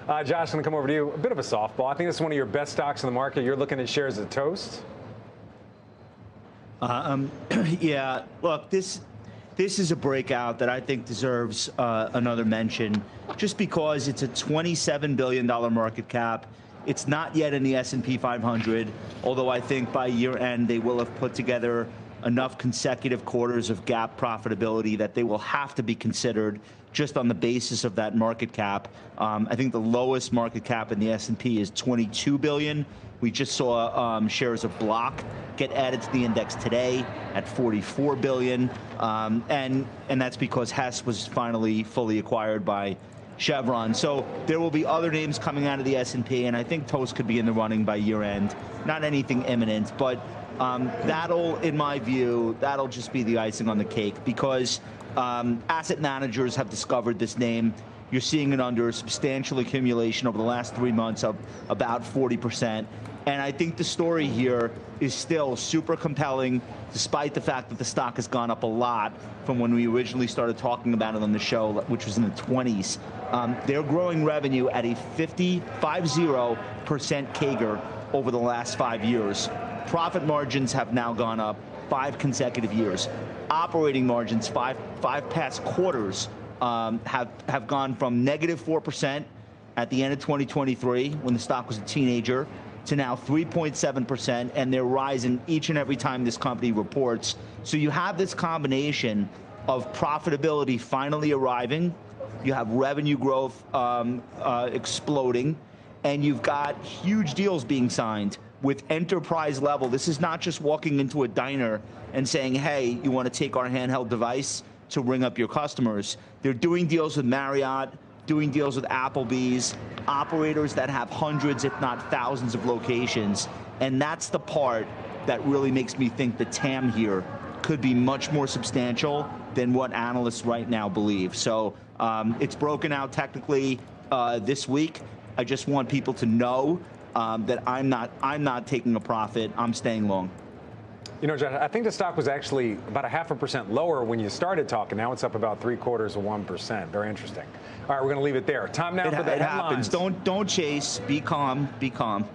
Josh, I'm going to come over to you. A bit of a softball. I think this is one of your best stocks in the market. You're looking at shares of Toast. Yeah, look, this is a breakout that I think deserves another mention, just because it's a $27 billion market cap. It's not yet in the S&P 500, although I think by year end they will have put together enough consecutive quarters of GAAP profitability that they will have to be considered just on the basis of that market cap. I think the lowest market cap in the S&P is $22 billion. We just saw shares of Block get added to the index today at $44 billion. And that's because Hess was finally fully acquired by Chevron. So there will be other names coming out of the S&P, and I think Toast could be in the running by year end. Not anything imminent, but that'll, in my view, that'll just be the icing on the cake, because asset managers have discovered this name. You're seeing it under substantial accumulation over the last 3 months of about 40%. And I think the story here is still super compelling, despite the fact that the stock has gone up a lot from when we originally started talking about it on the show, which was in the 20s. They're growing revenue at a 50% CAGR over the last 5 years. Profit margins have now gone up 5 consecutive years. Operating margins, five past quarters, have gone from -4% at the end of 2023 when the stock was a teenager to now 3.7%, and they're rising each and every time this company reports. So you have this combination of profitability finally arriving, you have revenue growth exploding, and you've got huge deals being signed with enterprise level. This is not just walking into a diner and saying, hey, you want to take our handheld device to ring up your customers. They're doing deals with Marriott, doing deals with Applebee's, operators that have hundreds, if not thousands, of locations. And that's the part that really makes me think the TAM here could be much more substantial than what analysts right now believe. So it's broken out technically this week. I just want people to know that I'm not taking a profit. I'm staying long. You know, Josh, I think the stock was actually about 0.5% lower when you started talking. Now it's up about 0.75%. Very interesting. All right, we're going to leave it there. Time now for the headlines. It happens. Don't chase. Be calm. Be calm.